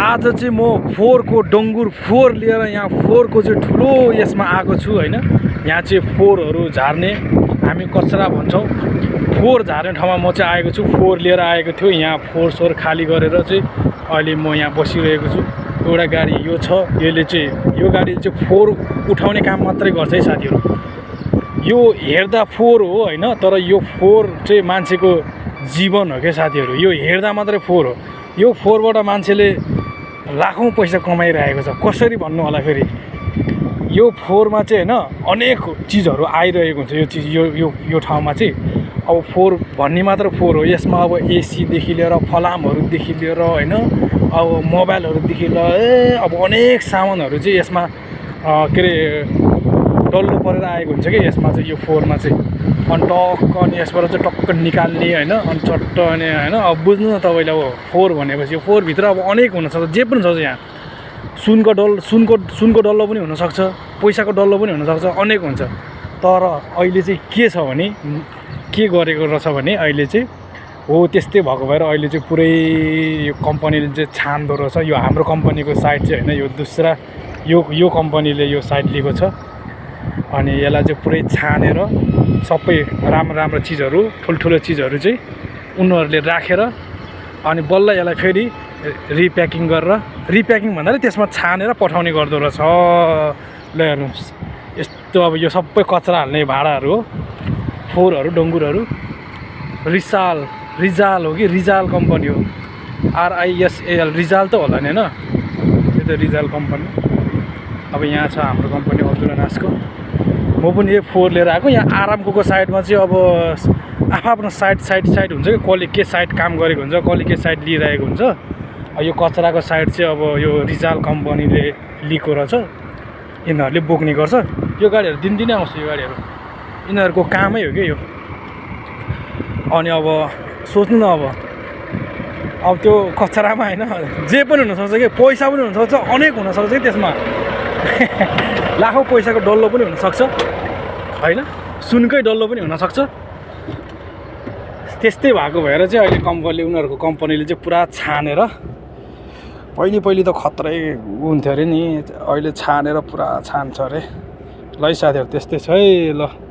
आज चाहिँ म फोहोरको डङ्गुर फोहोर लिएर यहाँ फोहोरको चाहिँ ठुलो यसमा आएको छु हैन। यहाँ चाहिँ फोहोरहरू झार्ने, हामी कचरा भन्छौँ, फोहोर झार्ने ठाउँमा म चाहिँ आएको छु। फोहोर लिएर आएको थियो, यहाँ फोहोर सोहोर खाली गरेर चाहिँ अहिले म यहाँ बसिरहेको छु। एउटा गाडी यो छ, यसले चाहिँ यो गाडीले चाहिँ फोहोर उठाउने काम मात्रै गर्छ है साथीहरू। यो हेर्दा फोहोर हो हैन, तर यो फोहोर चाहिँ मान्छेको जीवन हो क्या साथीहरू। यो हेर्दा मात्रै फोहोर हो। यो फोहोरबाट मान्छेले लाखौँ पैसा कमाइरहेको छ। कसरी भन्नु होला फेरि, यो फोहोरमा चाहिँ हैन अनेक चिजहरू आइरहेको हुन्छ। यो चिज यो ठाउँमा चाहिँ अब फोहोर भन्ने मात्र फोहोर हो। यसमा अब एसीदेखि लिएर फलामहरूदेखि लिएर हैन, अब मोबाइलहरूदेखि लिएर अब अनेक सामानहरू चाहिँ यसमा के अरे डल्लो परेर आएको हुन्छ कि यसमा चाहिँ, यो फोहोरमा चाहिँ। अनि टक्क अनि यसबाट चाहिँ टक्क निकाल्ने हैन, अनि चट्ट अनि हैन। अब बुझ्नु न तपाईँले, अब फोहोर भनेपछि यो फोहोरभित्र अब अनेक हुनसक्छ, जे पनि छ यहाँ। सुनको डल्लो पनि हुनसक्छ, पैसाको डल्लो पनि हुनसक्छ, अनेक हुन्छ। तर अहिले चाहिँ के छ भने, के गरेको रहेछ भने अहिले चाहिँ हो त्यस्तै भएको भएर अहिले चाहिँ पुरै यो कम्पनीले चाहिँ छान्दो रहेछ। यो हाम्रो कम्पनीको साइट चाहिँ हैन, यो दूसरा यो कम्पनीले यो साइट लिएको छ। अनि यसलाई चाहिँ पुरै छानेर सबै राम्रो चिजहरू, ठुल्ठुलो चिजहरू चाहिँ उनीहरूले राखेर अनि बल्ल यसलाई फेरि रिप्याकिङ गरेर, रिप्याकिङ भन्नाले त्यसमा छानेर पठाउने गर्दो रहेछ। ल हेर्नुहोस्, यस्तो अब यो सबै कचरा हाल्ने भाँडाहरू हो, फोहोरहरू, डङ्गुरहरू। रिजाल हो कि रिजाल कम्पनी हो, RISAL, रिजाल त होला नि हैन, यो त रिजाल कम्पनी। अब यहाँ छ हाम्रो कम्पनी अब्दुल्लानासको। म पनि यो फोहोर लिएर आएको। यहाँ आरामको साइडमा चाहिँ अब आफ्नो साइड हुन्छ कि, कसले के साइड काम गरेको हुन्छ, कसले के साइड लिइरहेको हुन्छ। यो कचराको साइड चाहिँ अब यो रिजाल कम्पनीले लिएको रहेछ, यिनीहरूले बोक्ने गर्छ। यो गाडीहरू दिनदिनै आउँछ, यो गाडीहरू यिनीहरूको कामै हो कि यो। अनि अब सोच्नु न, अब त्यो कचरामा हैन जे पनि हुनसक्छ कि, पैसा पनि हुनसक्छ, अनेक हुनसक्छ कि त्यसमा। लाखौँ पैसाको डल्लो पनि हुनसक्छ हैन, सुनकै डल्लो पनि हुनसक्छ। त्यस्तै भएको भएर चाहिँ अहिले उनीहरूको कम्पनीले चाहिँ पुरा छानेर, पहिले त खत्रै हुन्थ्यो अरे नि, अहिले छानेर पुरा छान्छ अरे। ल साथीहरू त्यस्तै छ है। ल।